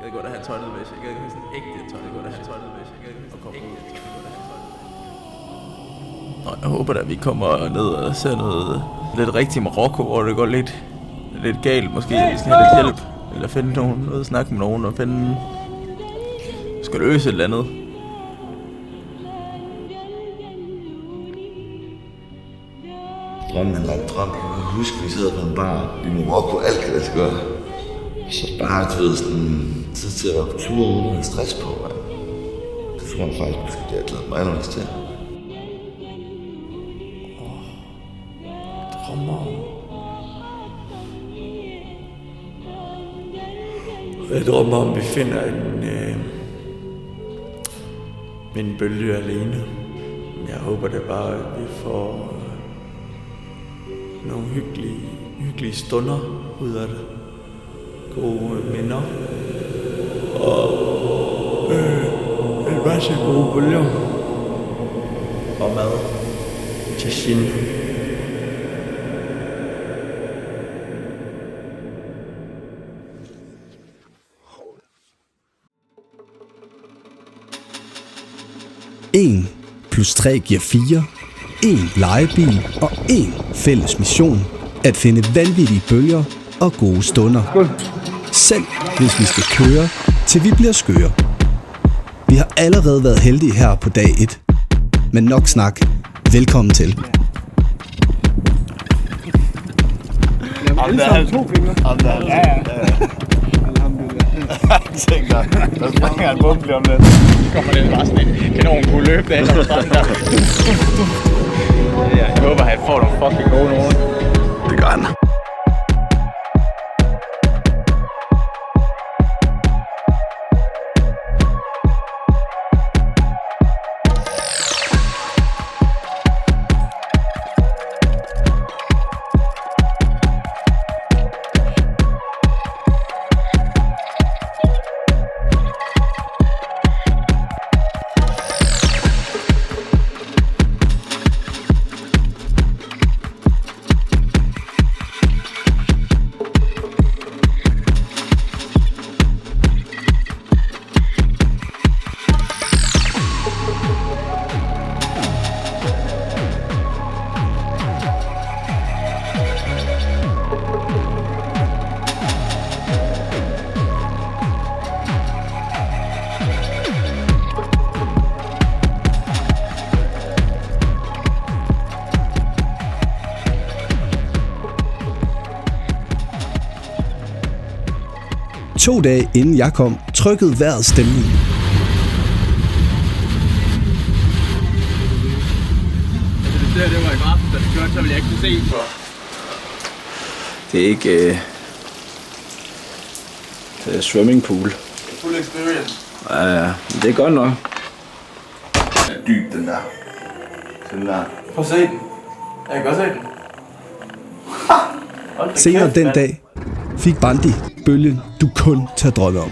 gad godt at have tøjlet-væs. Jeg gad sådan ægte tøjlet-væs. Og komme ud. Nå, jeg håber da, vi kommer ned og ser noget lidt rigtigt Marokko, hvor det går lidt galt. Måske vi skal have lidt hjælp. Eller finde noget at snakke med nogen og finde... Skal løse et eller andet. Drømmen er en lang drøm. Jeg kan huske, vi sidder på en bar i Marokko. Alt kan lade sig gøre. Så bare, du ved, sådan... tid til at være på tur uden at have stress på, man. Det tror jeg faktisk, måske det har glædet mig allermest til. Jeg drømmer om, vi finder en bølge alene. Jeg håber det bare, at vi får nogle hyggelige stunder ud af det. Gode minder. Og en masse gode bølger. Og mad. Tashin. En plus 3 giver 4, en lejebil og en fælles mission. At finde vanvittige bølger og gode stunder. Selv hvis vi skal køre, til vi bliver skøre. Vi har allerede været heldige her på dag 1. Men nok snak. Velkommen til. Jamen, der er 2 fingre. Ja. Jeg tænker, der springer en bombe lige om lidt. Så kommer det bare sådan en kanonkugle løb der, eller sådan der. Jeg håber, at han får nogle fucking gode nogen. Det gør han. To dage inden jeg kom, trykkede vejret stemningen. Det var i aften, da det kørte, så ville jeg ikke kunne se. Det er ikke... Det er swimmingpool. Full experience. Ja, det er godt nok. Den er dyb, den der. Den der. Prøv at se den. Jeg kan godt se den. Senere den dag fik Bandi bølgen, du kun tager drømme om.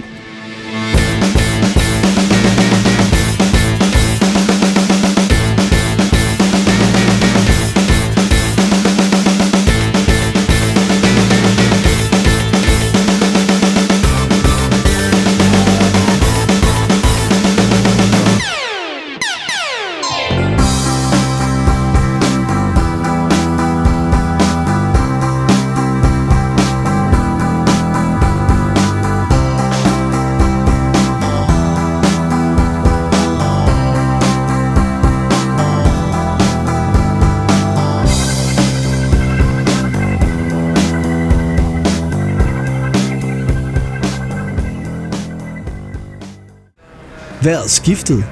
Vejret skiftede.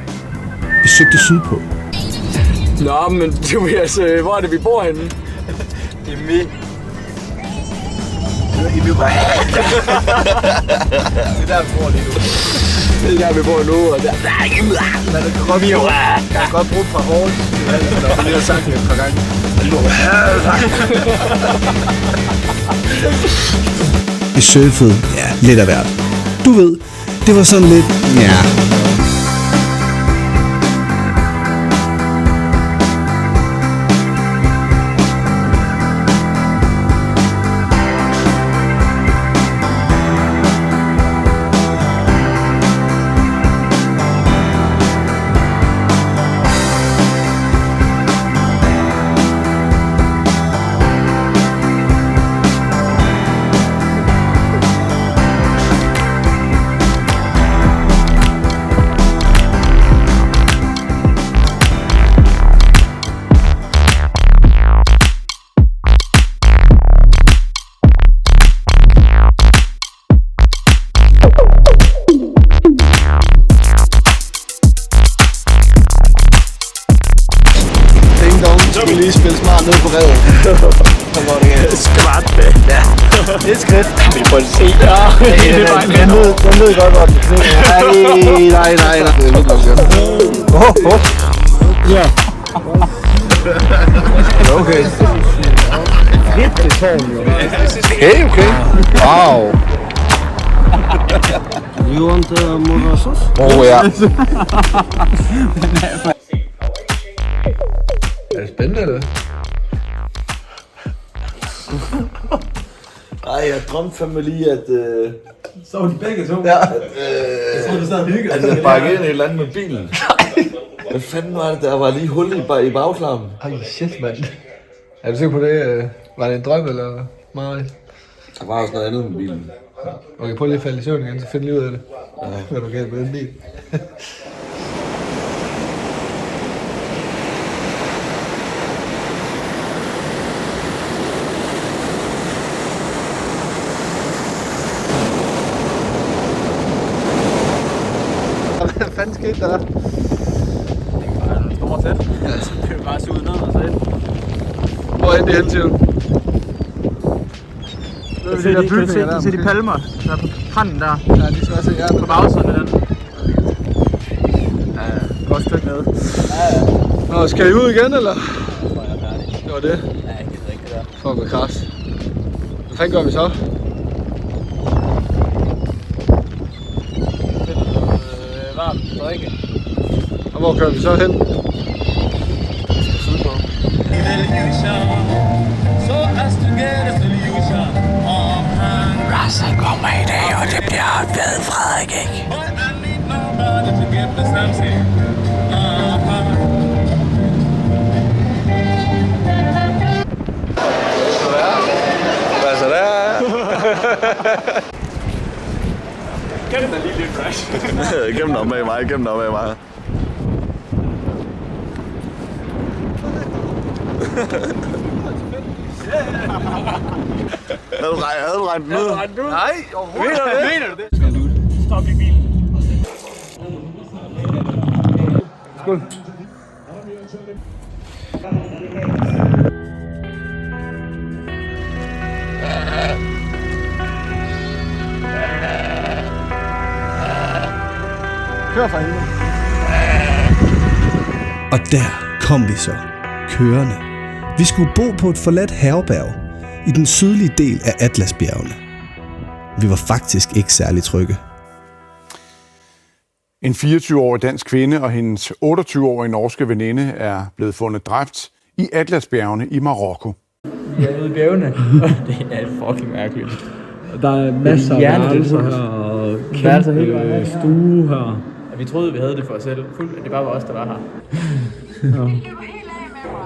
Vi søgte sydpå. Nå, men Tobias, hvor er det, vi bor henne? I min. I min vej. Det er der, vi bor lige nu. Det er der, vi bor nu, og der... Men det kan godt blive jeg kan godt bruge et par hårdt. Jeg lige har sagt det et par gange. Vi surfede, ja, lidt af hvert. Du ved, det var sådan lidt, ja... Den lød godt, hvor den knækker. Nej. Det er vildt nok godt. Ja. Okay. Det tårn, jo. Okay. Wow. You want more sauce? Ja. Er det spændende, eller? Ej, jeg drømte fandme lige, at... Så var de begge to. Ja. Jeg tror, du sad og hyggede. At jeg bakkede ind i et eller andet med bilen. Hvad fanden var det, der var lige hul i bagklammen? Ej, shit, mand. Er du sikker på det? Var det en drøm, eller meget? Der var også noget andet med bilen. Okay, prøv lige at falde i søvn igen, så find lige ud af det. Hvad er du galt med den bil? Hvad fanden skete der? Stort sæt. Det er bare suget ned og så ind. Hvor endte det hen til? Kan du se de palmer, der er på kranden der? Ja, de skal også se På bagsiden af den. Ja, godt stykke ned. Nå, skal I ud igen, eller? Jeg er færdig. Det var det. Ja, jeg gider ikke det der. Fuck med kraft. Hvad fanden gør vi så? Varmt drikke. Og hvor kører vi så hen? Rasa kommer i dag, og det bliver ved Frederik, ikke? Hvad så der? Gem den lige lidt crash. Gem den op med mig, Havde du regnet den ud? Nej, overhovedet. Mener du det? Stop i bilen. Skål. Kør for helvede. Og der kom vi så, kørende. Vi skulle bo på et forladt herberg i den sydlige del af Atlasbjergene. Vi var faktisk ikke særlig trygge. En 24-årig dansk kvinde og hendes 28-årige norske veninde er blevet fundet dræbt i Atlasbjergene i Marokko. Vi er ude i bjergene. Det er fucking mærkeligt. Der er masser af værelser her, og kæmpe stue her. Ja, vi troede, vi havde det for os selv. Fuldt, at det bare var os, der var her.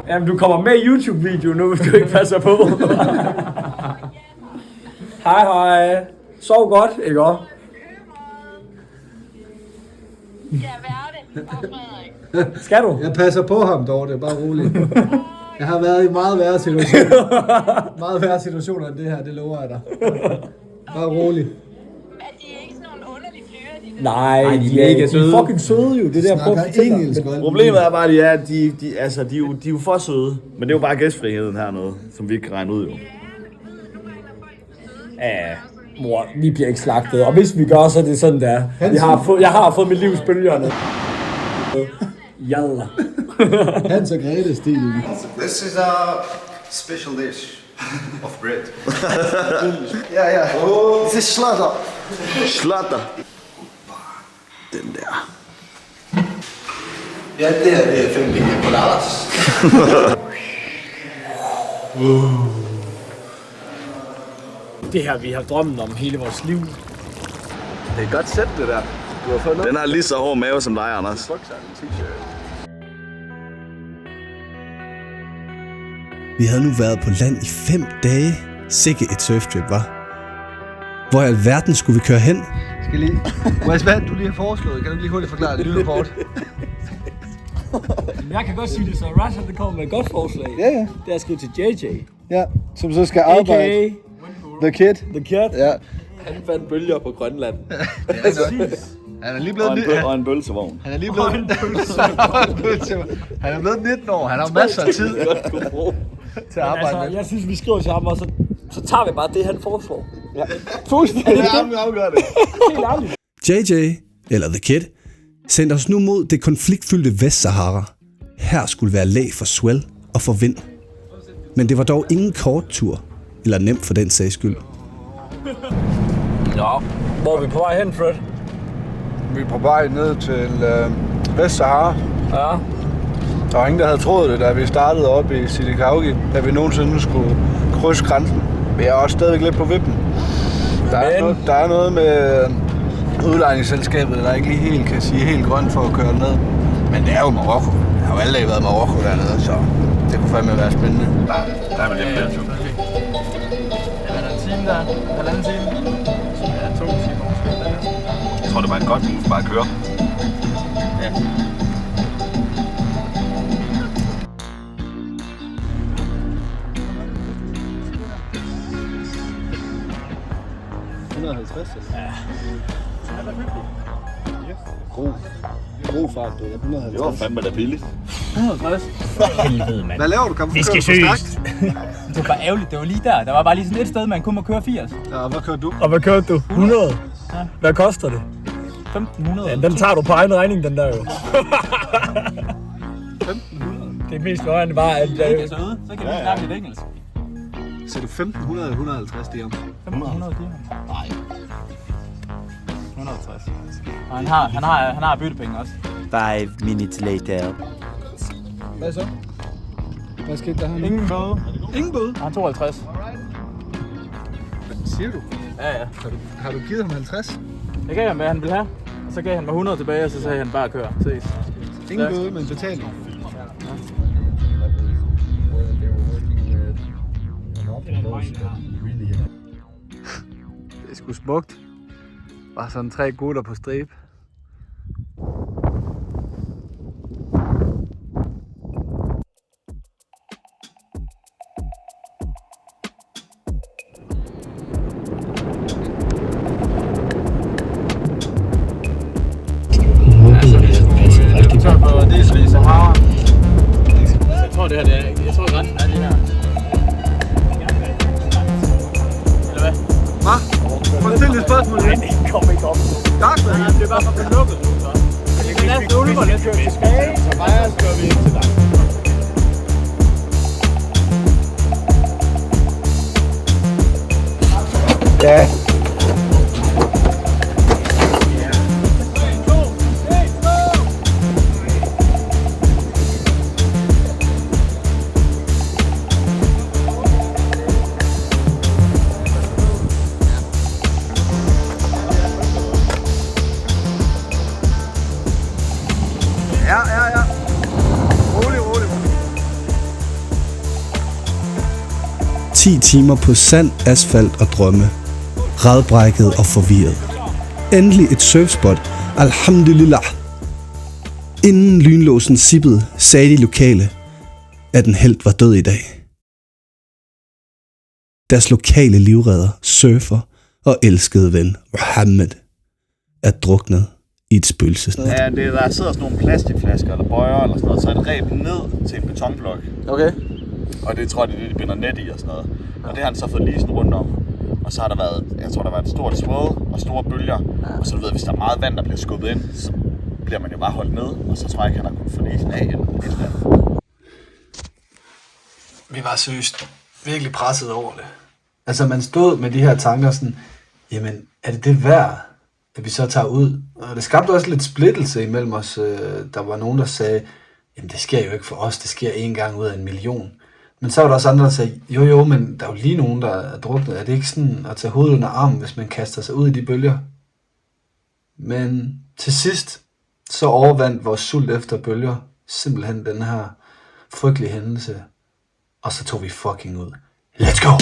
Jamen, du kommer med i YouTube-video nu, hvis du ikke passer på. Hej. Sov godt, ikke også? Ja, hvad er det? Frederik. Skal du? Jeg passer på ham dog, det er bare roligt. Jeg har været i meget værre situationer. Meget værre situationer end det her, det lover jeg dig. Bare roligt. Er de ikke sådan nogle underlige fyre, de Nej, de er mega søde. De er fucking søde jo, det der Snakker engelsk. Problemet er bare, at de er jo for søde. Men det er jo bare gæstfriheden hernede, som vi ikke kan regne ud jo. Ja, mor, vi bliver ikke slagtet. Og hvis vi gør, så er det sådan der. Jeg har fået mit livs bølgerne. Jalla. Hans og Grete-stilen. This is a special dish of bread. yeah. This is slatter. Slatter. Den der. Ja, det her det er 5 billige polaras. Det her, vi har drømmen om hele vores liv. Det er godt sæt, det der. Du har fået noget. Den har lige så hård mave som dig, Anders. Vi havde nu været på land i 5 dage. Sikke et surftrip, var. Hvor i alverden skulle vi køre hen? Skal lige... Hvad du lige har foreslået? Kan du lige hurtigt forklare det? Lille kort. Jeg kan godt sige det, så Rush det kommer med et godt forslag. Ja. Det er at skrive til JJ. Ja, som så skal arbejde. A.k.a. The Kid. The Kid. Ja. Han fandt bølger på Grønland. Han er lige blevet... Og en bølsevogn. Han er lige blevet... Han er blevet 19 år. Han har masser af tid til at arbejde med. Jeg synes, vi skriver til ham, og så tager vi bare det, han foreslår. Fuldstændig. Det afgør det. Helt ærligt. JJ, eller The Kid, sendte os nu mod det konfliktfyldte Vestsahara. Her skulle være læg for swell og for vind. Men det var dog ingen kort tur, eller nemt for den sags skyld. Ja, hvor er vi på vej hen, Fred? Vi er på vej ned til Vestsahara. Ja. Der var ingen, der havde troet det, da vi startede op i Sidi Kaugi, da vi nogensinde skulle krydse grænsen. Vi er også stadig lidt på vippen. Der er noget med udlejningsselskabet, der ikke lige helt kan sige helt grønt for at køre ned. Men det er jo Marokko. Jeg har jo aldrig været i Marokko dernede, så det kunne fandme være spændende. Der er vel lidt mere. Er der en time der? Halvanden time? Ja, 2 timer måske. Jeg tror, det var et godt move for bare at køre. Ja. God fart, du. 150. Det var fandme da billigt. 150? Helvede, mand. Hvad laver du? Kan Vi skal seriøst. Det var bare ærgerligt. Det var lige der. Der var bare lige sådan et sted, man kun må køre 80. Ja, hvad kører du? Og hvad kørte du? 100? Ja. Hvad koster det? 1500. Ja, den tager du på egen regning, den der jo. 1500? Det mest løgn var, at... Det er ikke så ude. Så kan vi snakke lidt engelsk. Så du 1500 eller 150 dirham? 1500 dirham. Nej. 150. Og han har byttepenge også. 5 minutes later. Hvad så? Hvad skete der her nu? Ingen bøde. Ingen bøde? Han 52. Hvad siger du? Ja, ja. Har du givet ham 50? Jeg gav ham, hvad han ville have. Og så gav han mig 100 tilbage, og så sagde han bare kør. Ses. Ingen bøde, men betaling. Det er sgu smukt. Bare sådan 3 gutter på stribe. Så på diesel i Sahara. Jeg tror det her, jeg tror grænsen er lige her. Eller hvad? Hvad? Må du stille et spørgsmål? Nej, det kommer ikke op. Tak, Nej, det er bare for lukket nu, så. Hvis vi kører tilbage, så bare kører vi ind til dig. Ja. Ja. Rolig. 10 timer på sand, asfalt og drømme. Radbrækket og forvirret. Endelig et surfspot. Alhamdulillah. Inden lynlåsen sippede, sagde de lokale, at en helt var død i dag. Deres lokale livredder, surfer og elskede ven, Mohammed, er druknet i et spøgelsesnet. Ja, der sidder sådan nogle plastikflasker eller bøjer eller sådan noget, så er det ræb ned til en betonblok. Okay. Og det tror jeg, det er det, de binder net i og sådan noget. Og det har han så fået lige sådan rundt om. Og så har der været, jeg tror der har været et stort swell og store bølger. Og så du ved, hvis der er meget vand, der bliver skubbet ind, så bliver man jo bare holdt ned. Og så tror jeg ikke, han har kunnet få næsen af eller et eller andet. Vi var seriøst virkelig presset over det. Altså man stod med de her tanker sådan, jamen er det værd, at vi så tager ud? Og det skabte også lidt splittelse imellem os. Der var nogen, der sagde, jamen det sker jo ikke for os, det sker 1 gang ud af 1 million. Men så var der også andre, der sagde, jo, men der er jo lige nogen, der er druknet. Er det ikke sådan at tage hovedet under armen, hvis man kaster sig ud i de bølger? Men til sidst, så overvandt vores sult efter bølger simpelthen den her frygtelige hændelse. Og så tog vi fucking ud. Let's go!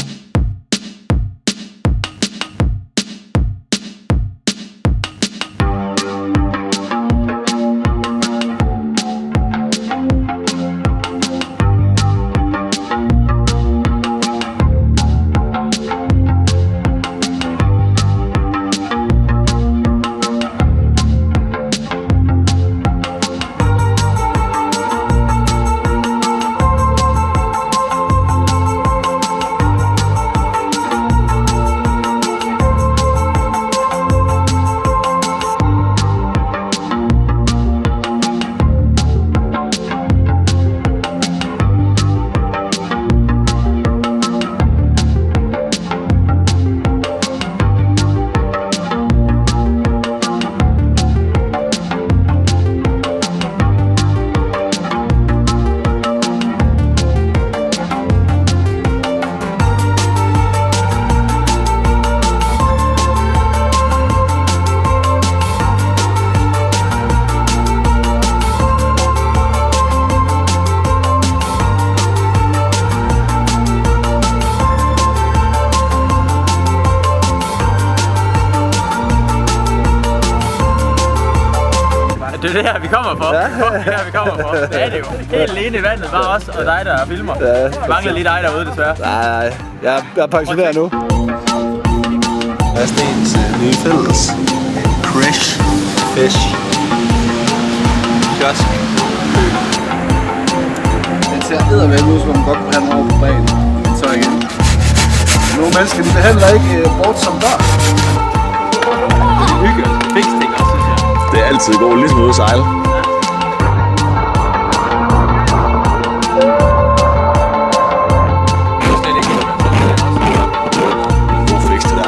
Det er det her, vi kommer for. Ja. Det er det her, vi kommer for. Det er det jo. Helt alene i vandet, bare os og dig, der filmer. Ja. Det mangler lige dig derude, desværre. Nej. Jeg er pensioneret nu. Hvad er Stens nye fælles? Crash Fish Kiosk. Den ser eddermame ud, som man godt kunne have den over på banen. Men så igen. Nogle mennesker, de behandler ikke bort som børn. Det er hyggeligt. Fiksting også, synes jeg. Det er altid godt, ligesom ude at sejle. God fix det der.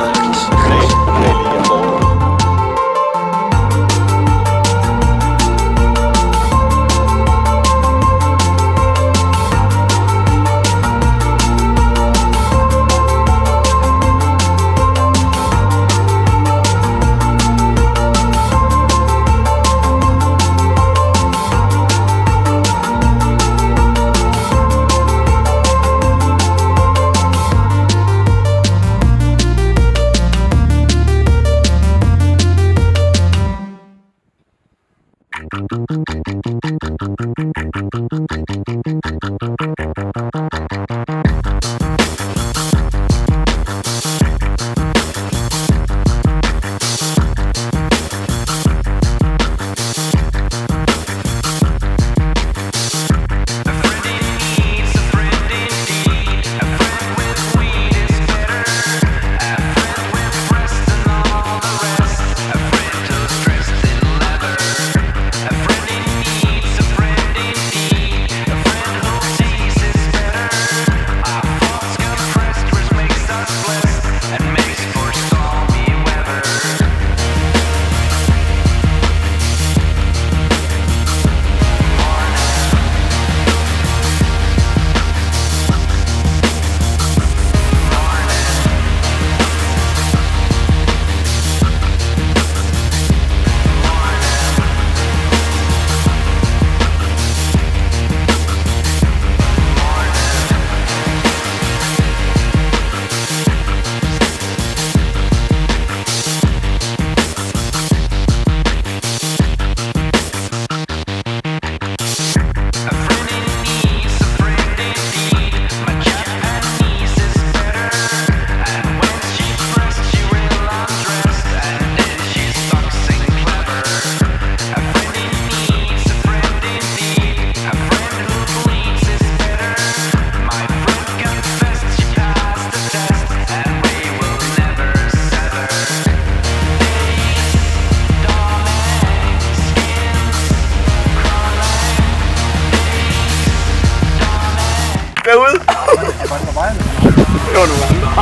Derude. Det var nogle andre.